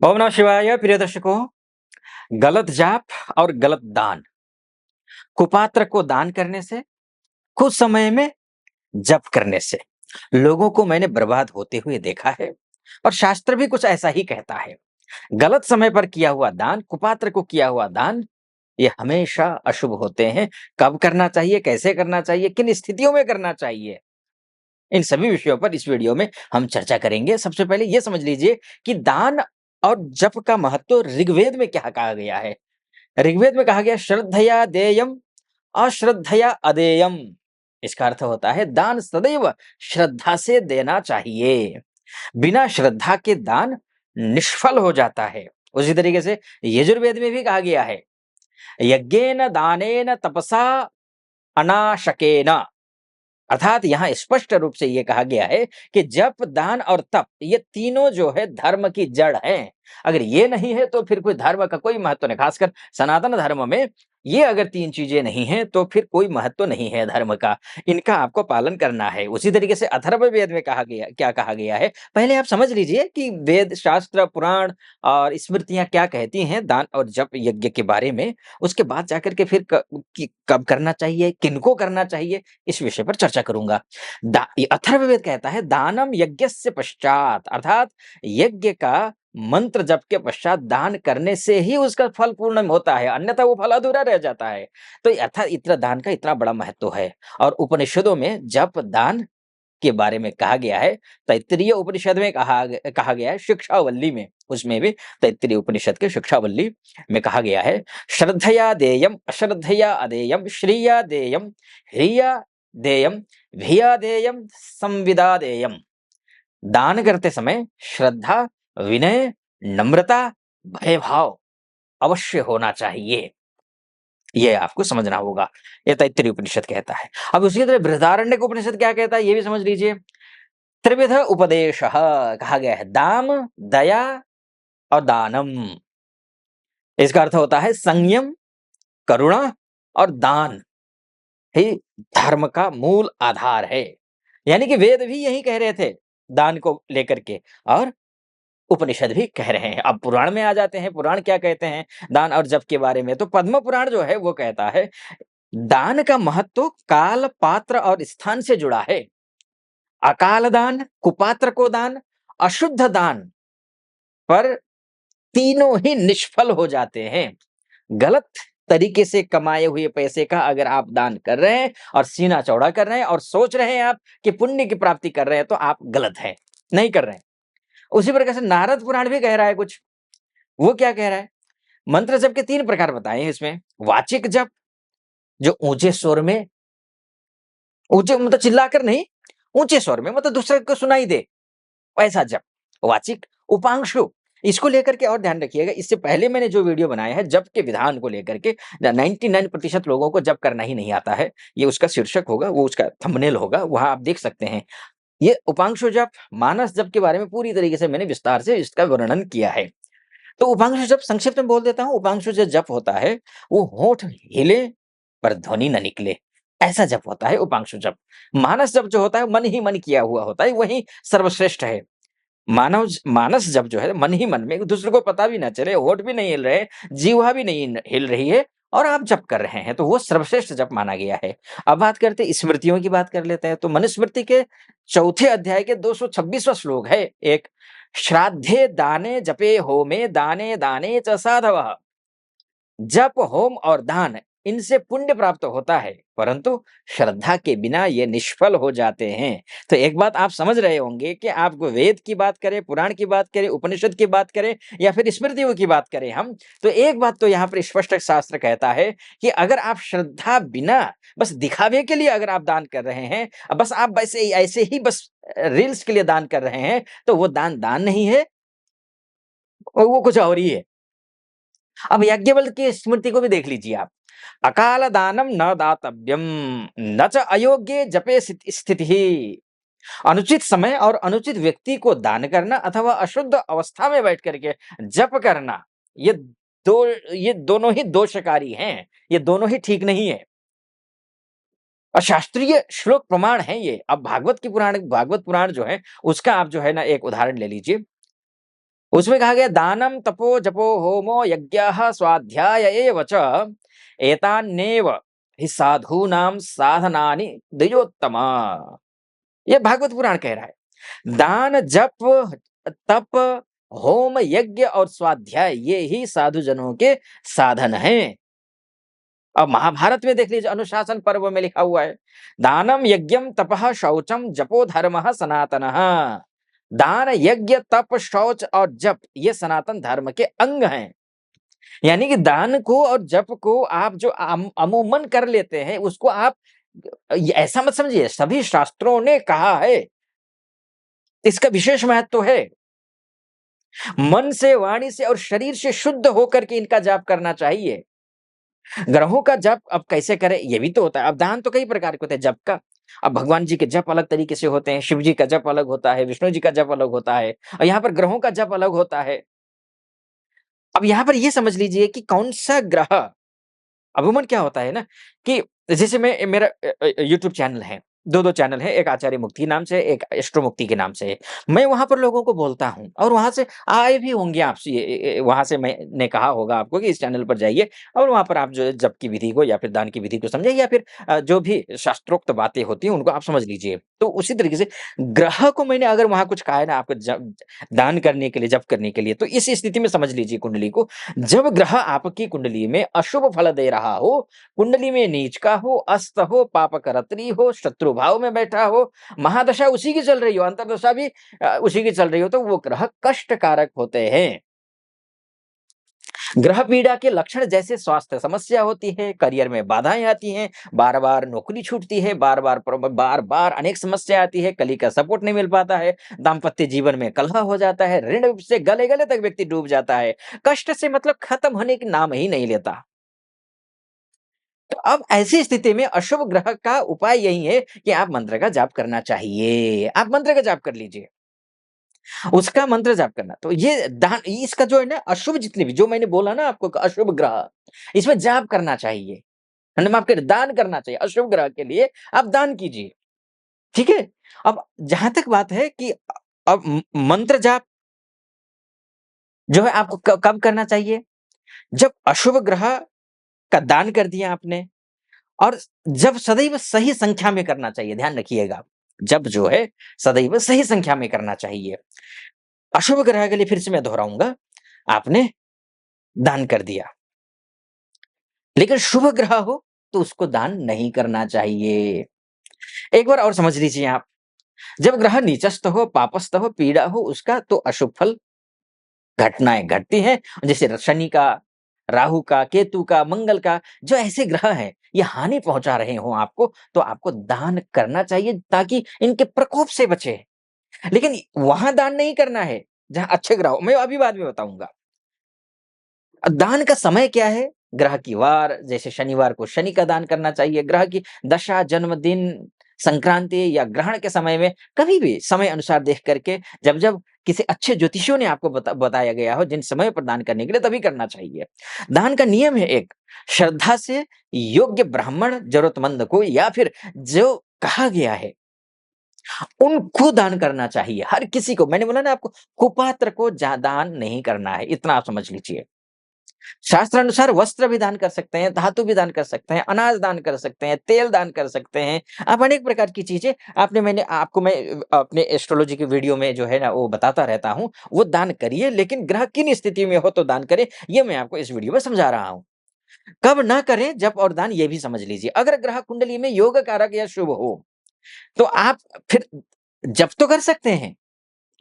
ओम नमः शिवाय। प्रिय दर्शकों, गलत जाप और गलत दान, कुपात्र को दान करने से, कुछ समय में जप करने से लोगों को मैंने बर्बाद होते हुए देखा है। और शास्त्र भी कुछ ऐसा ही कहता है। गलत समय पर किया हुआ दान, कुपात्र को किया हुआ दान, ये हमेशा अशुभ होते हैं। कब करना चाहिए, कैसे करना चाहिए, किन स्थितियों में करना चाहिए, इन सभी विषयों पर इस वीडियो में हम चर्चा करेंगे। सबसे पहले ये समझ लीजिए कि दान और जप का महत्व ऋग्वेद में क्या कहा गया है। ऋग्वेद में कहा गया श्रद्धया देयम अश्रद्धया अदेयम। इसका अर्थ होता है दान सदैव श्रद्धा से देना चाहिए। बिना श्रद्धा के दान निष्फल हो जाता है। उसी तरीके से यजुर्वेद में भी कहा गया है, यज्ञेन दानेन तपसा अनाशकेन। अर्थात यहाँ स्पष्ट रूप से ये कहा गया है कि जप, दान और तप, ये तीनों जो है धर्म की जड़ हैं। अगर ये नहीं है तो फिर कोई धर्म का कोई महत्व नहीं। खासकर सनातन धर्म में ये अगर तीन चीजें नहीं हैं तो फिर कोई महत्व नहीं है धर्म का। इनका आपको पालन करना है। उसी तरीके से अथर्ववेद में कहा गया, क्या कहा गया है, पहले आप समझ लीजिए कि वेद, शास्त्र, पुराण और स्मृतियां क्या कहती हैं दान और जप यज्ञ के बारे में। उसके बाद जाकर के फिर कब करना चाहिए, किनको करना चाहिए, इस विषय पर चर्चा करूंगा। अथर्ववेद कहता है दानम यज्ञस्य पश्चात, अर्थात यज्ञ का मंत्र जप के पश्चात दान करने से ही उसका फल पूर्ण होता है, अन्यथा वो फल अधूरा रह जाता है। तो अर्थात इतना दान का इतना बड़ा महत्व है। और उपनिषदों में जप दान के बारे में कहा गया है। तैत्तिरीय उपनिषद में कहा गया है, शिक्षावल्ली में, उसमें भी तैत्तिरीय उपनिषद के शिक्षावल्ली में कहा गया है, श्रद्धया देयम अश्रद्धया अदेयम श्रिया देयम ह्रिया देयम भिया देयम संविदा देयम। दान करते समय श्रद्धा, विनय, नम्रता, भयभाव अवश्य होना चाहिए। ये आपको समझना होगा। ये तैत्तिरीय उपनिषद कहता है। अब उसी तरह बृहदारण्यक उपनिषद क्या कहता है, ये भी समझ लीजिए। त्रिविध उपदेशः कहा गया है, दाम, दया और दानम। इसका अर्थ होता है संयम, करुणा और दान ही धर्म का मूल आधार है। यानी कि वेद भी यही कह रहे थे दान को लेकर के, और उपनिषद भी कह रहे हैं। अब पुराण में आ जाते हैं। पुराण क्या कहते हैं दान और जप के बारे में, तो पद्म पुराण जो है वो कहता है दान का महत्व काल, पात्र और स्थान से जुड़ा है। अकाल दान, कुपात्र को दान, अशुद्ध दान पर तीनों ही निष्फल हो जाते हैं। गलत तरीके से कमाए हुए पैसे का अगर आप दान कर रहे हैं और सीना चौड़ा कर रहे हैं और सोच रहे हैं आप कि पुण्य की प्राप्ति कर रहे हैं, तो आप गलत हैं, नहीं कर रहे हैं। उसी प्रकार से नारद पुराण भी कह रहा है कुछ। वो क्या कह रहा है, मंत्र जप के 3 प्रकार बताए हैं इसमें। वाचिक जप, जो ऊंचे स्वर में, ऊंचे मतलब चिल्लाकर नहीं, ऊंचे स्वर में, मतलब दूसरे को सुनाई दे, ऐसा जप वाचिक। उपांशु, इसको लेकर के और ध्यान रखिएगा। इससे पहले मैंने जो वीडियो बनाया है जप के विधान को लेकर के, 99% लोगों को जप करना ही नहीं आता है। ये उसका शीर्षक होगा, वो उसका थंबनेल होगा, वहां आप देख सकते हैं। ये उपांशु जप, मानस जप के बारे में पूरी तरीके से मैंने विस्तार से इसका वर्णन किया है। तो उपांशु जप संक्षिप्त में बोल देता हूँ। उपांशु जो जप होता है वो होठ हिले पर ध्वनि न निकले, ऐसा जप होता है उपांशु जप। मानस जप जो होता है मन ही मन किया हुआ होता है, वही सर्वश्रेष्ठ है। मानस जप जो है मन ही मन में, दूसरे को पता भी ना चले, होठ भी नहीं हिल रहे, जीवा भी नहीं हिल रही है, और आप जप कर रहे हैं, तो वो सर्वश्रेष्ठ जप माना गया है। अब बात करते हैं स्मृतियों की, बात कर लेते हैं। तो मनुस्मृति के चौथे अध्याय के 226वां श्लोक है एक, श्राद्धे दाने जपे होमे दाने दाने च साधवः। जप, होम और दान, इनसे पुण्य प्राप्त होता है, परंतु श्रद्धा के बिना ये निष्फल हो जाते हैं। तो एक बात आप समझ रहे होंगे कि आप वेद की बात करें, पुराण की बात करें, उपनिषद की बात करें या फिर स्मृतियों की बात करें हम, तो एक बात तो यहाँ पर स्पष्ट शास्त्र कहता है कि अगर आप श्रद्धा बिना, बस दिखावे के लिए अगर आप दान कर रहे हैं, बस आप वैसे ऐसे ही बस रील्स के लिए दान कर रहे हैं, तो वो दान दान नहीं है, और वो कुछ और ही है। अब याज्ञवल्क्य की स्मृति को भी देख लीजिए आप। अकाल दानम न दातव्यम, न च अयोग्य जपे स्थिति। अनुचित समय और अनुचित व्यक्ति को दान करना अथवा अशुद्ध अवस्था में बैठ करके जप करना, ये ये दोनों ही दोषकारी हैं। ये दोनों ही ठीक नहीं है। और शास्त्रीय श्लोक प्रमाण है ये। अब भागवत पुराण जो है उसका आप जो है ना एक उदाहरण ले लीजिए। उसमें कहा गया दानम तपो जपो होमो यज्ञः स्वाध्याय एव च एतान्नेव हि साधूनां साधनानि द्विजोत्तमा। ये भागवत पुराण कह रहा है। दान, जप, तप, होम, यज्ञ और स्वाध्याय ये ही साधु जनों के साधन हैं। अब महाभारत में देख लीजिए, अनुशासन पर्व में लिखा हुआ है, दानम यज्ञम तपः शौचम जपो धर्मः सनातनः। दान, यज्ञ, तप, शौच और जप ये सनातन धर्म के अंग हैं। यानी कि दान को और जप को आप जो अमूमन कर लेते हैं, उसको आप ऐसा मत समझिए, सभी शास्त्रों ने कहा है, इसका विशेष महत्व है। मन से, वाणी से और शरीर से शुद्ध होकर के इनका जाप करना चाहिए। ग्रहों का जप अब कैसे करें, ये भी तो होता है। अब दान तो कई प्रकार के होते हैं जप का। अब भगवान जी के जप अलग तरीके से होते हैं, शिव जी का जप अलग होता है, विष्णु जी का जप अलग होता है और यहाँ पर ग्रहों का जप अलग होता है। अब यहाँ पर ये समझ लीजिए कि कौन-सा ग्रह, अमूमन क्या होता है ना कि जैसे मैं मेरा यूट्यूब चैनल है, 2-2 चैनल है, एक आचार्य मुक्ति नाम से, एक एस्ट्रो मुक्ति के नाम से। मैं वहाँ पर लोगों को बोलता हूँ और वहाँ से आए भी होंगे आपसे, वहाँ से मैंने कहा होगा आपको कि इस चैनल पर जाइए और वहाँ पर आप जो है जप की विधि को या फिर दान की विधि को समझिए या फिर जो भी शास्त्रोक्त बातें होती हैं उनको आप समझ लीजिए। तो उसी तरीके से ग्रह को मैंने अगर वहाँ कुछ कहा है ना आपको दान करने के लिए, जप करने के लिए, तो इस स्थिति में समझ लीजिए कुंडली को, जब ग्रह आपकी कुंडली में अशुभ फल दे रहा हो, कुंडली में नीच का हो, अस्त हो, पापकरत्री हो, शत्रु भाव में बैठा हो, महादशा उसी की चल रही हो, अंतर्दशा भी उसी की चल रही हो, तो वो ग्रह कष्टकारक होते हैं। ग्रह पीड़ा के लक्षण जैसे स्वास्थ्य समस्या होती है, करियर में बाधाएं आती हैं, बार-बार नौकरी छूटती है, बार-बार अनेक समस्या आती है, कली का सपोर्ट नहीं मिल पाता है, दाम्पत्य जीवन में कलह हो जाता है, ऋण से गले-गले तक व्यक्ति डूब जाता है, कष्ट से मतलब खत्म होने के नाम ही नहीं लेता। तो अब ऐसी स्थिति में अशुभ ग्रह का उपाय यही है कि आप मंत्र का जाप करना चाहिए। आप मंत्र का जाप कर लीजिए। उसका मंत्र जाप करना। तो ये दान इसका जो है ना अशुभ जितने भी जो मैंने बोला ना आपको अशुभ ग्रह, इसमें जाप करना चाहिए। है माफ करिए दान करना चाहिए। अशुभ ग्रह के लिए आप दान कीजिए। ठीक है? अब जहाँ तक बात है कि अब मंत्र जाप जो है आपको कब करना चाहिए? जब अशुभ ग्रह का दान कर दिया आपने और जब सदैव सही संख्या में करना चाहिए, ध्यान रखिएगा। जब जो है सदैव सही संख्या में करना चाहिए। अशुभ ग्रह के लिए फिर से मैं दोहराऊँगा, आपने दान कर दिया, लेकिन शुभ ग्रह हो तो उसको दान नहीं करना चाहिए। एक बार और समझ लीजिए आप, जब ग्रह नीचस्थ हो, पापस्थ हो, पीड़ा हो उसका तो अशुभ फल घटनाएँ घटती हैं, जैसे शनि का, राहु का, केतु का, मंगल का, जो ऐसे ग्रह हैं, ये हानि पहुँचा रहे हों आपको, तो आपको दान करना चाहिए ताकि इनके प्रकोप से बचें। लेकिन वहाँ दान नहीं करना है, जहाँ अच्छे ग्रह हो, मैं अभी बाद में बताऊँगा। दान का समय क्या है? ग्रह की वार, जैसे शनिवार को शनि का दान करना चाहिए, ग्रह की दशा, जन्मदिन, संक्रांति या ग्रहण के समय में कभी भी समय अनुसार देख करके जब-जब किसी अच्छे ज्योतिषियों ने आपको बताया गया हो जिन समय पर दान करने के लिए तभी करना चाहिए। दान का नियम है एक, श्रद्धा से योग्य ब्राह्मण जरूरतमंद को या फिर जो कहा गया है उनको दान करना चाहिए। हर किसी को मैंने बोला ना आपको कुपात्र को दान नहीं करना है, इतना आप समझ लीजिए। शास्त्र अनुसार वस्त्र भी दान कर सकते हैं, धातु भी दान कर सकते हैं, अनाज दान कर सकते हैं, तेल दान कर सकते हैं। आप अनेक प्रकार की चीज़ें मैंने आपको मैं अपने एस्ट्रोलॉजी के वीडियो में जो है ना वो बताता रहता हूँ, वो दान करिए लेकिन ग्रह किन स्थिति में हो तो दान करें, ये मैं आपको इस वीडियो में समझा रहा हूँ। कब ना करें जप और दान ये भी समझ लीजिए। अगर ग्रह कुंडली में योग कारक या शुभ हो, तो आप फिर जप तो कर सकते हैं,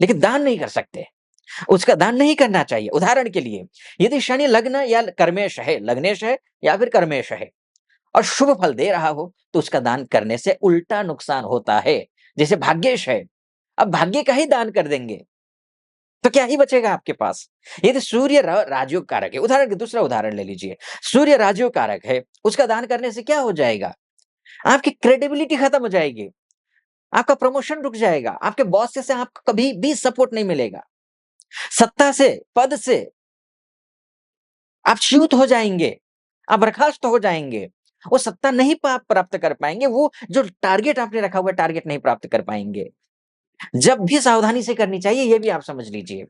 लेकिन दान नहीं कर सकते। उसका दान नहीं करना चाहिए। उदाहरण के लिए, यदि शनि लग्न या कर्मेश है, लग्नेश है या फिर कर्मेश है और शुभ फल दे रहा हो, तो उसका दान करने से उल्टा नुकसान होता है। जैसे भाग्येश है, अब भाग्य का ही दान कर देंगे, तो क्या ही बचेगा आपके पास? यदि सूर्य राजयोग कारक है, उदाहरण दूसरा उदाहरण ले लीजिए। सूर्य राजयोग कारक है, उसका दान करने से क्या हो जाएगा? आपकी क्रेडिबिलिटी खत्म हो जाएगी, आपका प्रमोशन रुक जाएगा, आपके बॉस से आपको कभी भी सपोर्ट नहीं मिलेगा। सत्ता से, पद से आप च्युत हो जाएँगे, आप बर्खास्त हो जाएँगे। वो सत्ता नहीं प्राप्त कर पाएँगे, वो जो टारगेट आपने रखा हुआ है, टारगेट नहीं प्राप्त कर पाएँगे। जब भी सावधानी से करनी चाहिए, ये भी आप समझ लीजिए।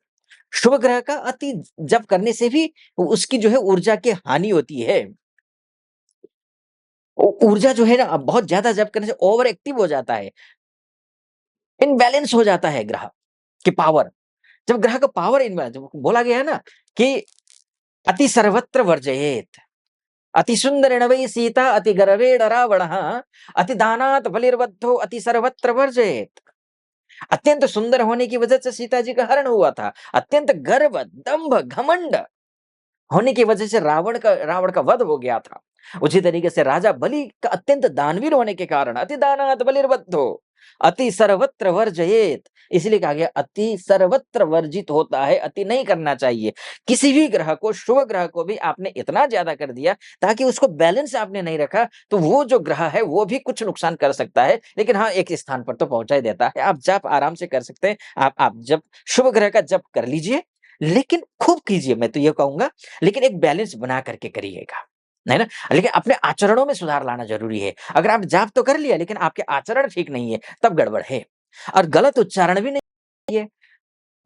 शुभ ग्रह का अति जप करने से भी उसकी जो है ऊर्जा की हानि होती है। ऊर्जा जो है ना बहुत ज़्यादा जप करने से ओवर एक्टिव हो जाता है, इम्बैलेंस हो जाता है ग्रह की पावर। जब ग्रह का पावर इम्बैलेंस बोला गया है ना कि अति सर्वत्र वर्जयेत, अति सुंदरेण वै सीता अति गर्वेण रावणः, अति दानात् बलिर्बद्धो अति सर्वत्र वर्जयेत। अत्यंत सुंदर होने की वजह से सीता जी का हरण हुआ था। अत्यंत गर्व, दंभ, घमंड होने की वजह से रावण का वध हो गया था। उसी तरीके से राजा बलि का अत्यंत दानवीर होने के कारण अति दानात् बलिर्बद्धो अति सर्वत्र वर्जयेत, इसलिए कहा गया अति सर्वत्र वर्जित होता है, अति नहीं करना चाहिए। किसी भी ग्रह को, शुभ ग्रह को भी आपने इतना ज्यादा कर दिया ताकि उसको बैलेंस आपने नहीं रखा, तो वो जो ग्रह है वो भी कुछ नुकसान कर सकता है, लेकिन हाँ एक स्थान पर तो पहुंचा ही देता है। आप जप आराम से कर सकते हैं। आप जब शुभ ग्रह का जप कर लीजिए, लेकिन खूब कीजिए, मैं तो ये कहूंगा, लेकिन एक बैलेंस बना करके करिएगा, है ना? लेकिन अपने आचरणों में सुधार लाना ज़रूरी है। अगर आप जाप तो कर लिया लेकिन आपके आचरण ठीक नहीं है, तब गड़बड़ है। और गलत उच्चारण भी नहीं है।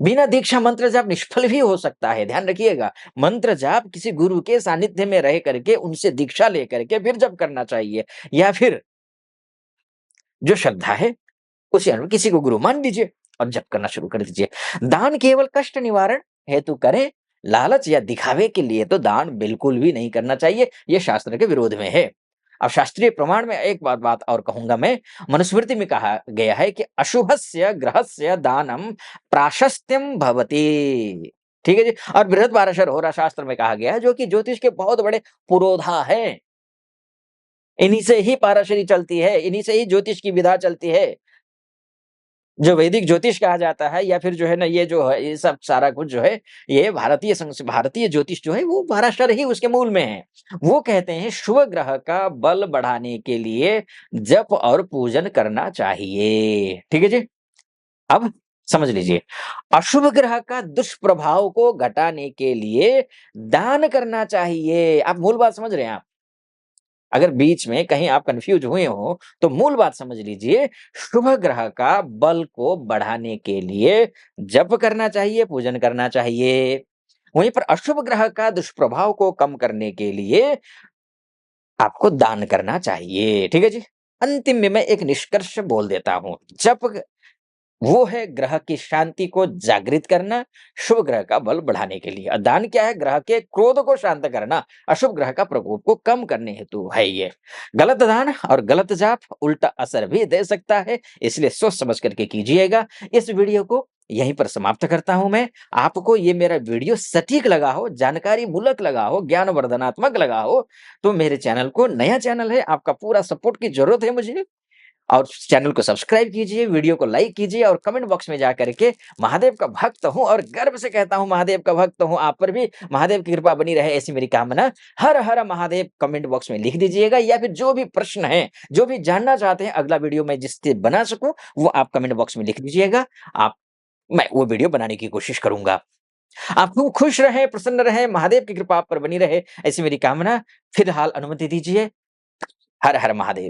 बिना दीक्षा मंत्र जाप निष्फल भी हो सकता है, ध्यान रखिएगा। मंत्र जाप किसी गुरु के सानिध्य में रह करके, उनसे दीक्षा लेकर के फिर जप करना चाहिए, या फिर जो श्रद्धा है उसी अनुरूप किसी को गुरु मान लीजिए और जप करना शुरू कर दीजिए। दान केवल कष्ट निवारण हेतु करें, लालच या दिखावे के लिए तो दान बिल्कुल भी नहीं करना चाहिए, ये शास्त्र के विरोध में है। अब शास्त्रीय प्रमाण में एक बात और कहूंगा मैं, मनुस्मृति में कहा गया है कि अशुभस्य ग्रहस्य दानम प्राशस्त्यम भवति। ठीक है जी। और बृहत्पाराशर होरा शास्त्र में कहा गया है, जो कि ज्योतिष के बहुत बड़े पुरोधा है। इन्हीं से ही पाराशरी चलती है, इन्हीं से ही ज्योतिष की विधा चलती है। जो वैदिक ज्योतिष कहा जाता है, या फिर जो है ना ये जो है ये सब सारा कुछ जो है, ये भारतीय ज्योतिष जो है वो पराशर ही उसके मूल में है। वो कहते हैं शुभ ग्रह का बल बढ़ाने के लिए जप और पूजन करना चाहिए। ठीक है जी। अब समझ लीजिए, अशुभ ग्रह का दुष्प्रभाव को घटाने के लिए दान करना चाहिए। आप मूल बात समझ रहे हैं आप? अगर बीच में कहीं आप कंफ्यूज हुए हो तो मूल बात समझ लीजिए, शुभ ग्रह का बल को बढ़ाने के लिए जप करना चाहिए, पूजन करना चाहिए। वहीं पर अशुभ ग्रह का दुष्प्रभाव को कम करने के लिए आपको दान करना चाहिए। ठीक है जी। अंतिम में मैं एक निष्कर्ष बोल देता हूं, जप वो है ग्रह की शांति को जागृत करना, शुभ ग्रह का बल बढ़ाने के लिए। दान क्या है? ग्रह के क्रोध को शांत करना, अशुभ ग्रह का प्रकोप को कम करने हेतु है ये। गलत दान और गलत जाप उल्टा असर भी दे सकता है, इसलिए सोच समझ करके कीजिएगा। इस वीडियो को यहीं पर समाप्त करता हूं मैं। आपको ये मेरा वीडियो सटीक लगा हो, जानकारी मूलक लगा हो, ज्ञान वर्धनात्मक लगा हो, तो मेरे चैनल को, नया चैनल है, आपका पूरा सपोर्ट की जरूरत है मुझे, और चैनल को सब्सक्राइब कीजिए, वीडियो को लाइक कीजिए और कमेंट बॉक्स में जाकर के महादेव का भक्त हूँ और गर्व से कहता हूँ महादेव का भक्त हूँ, आप पर भी महादेव की कृपा बनी रहे, ऐसी मेरी कामना। हर हर महादेव कमेंट बॉक्स में लिख दीजिएगा, या फिर जो भी प्रश्न है, जो भी जानना चाहते हैं अगला वीडियो में जिससे बना सकूं, वो आप कमेंट बॉक्स में लिख दीजिएगा। आप मैं वो वीडियो बनाने की कोशिश करूंगा। आप खूब खुश रहे, प्रसन्न रहे, महादेव की कृपा आप पर बनी रहे, ऐसी मेरी कामना। फिलहाल अनुमति दीजिए। हर हर महादेव।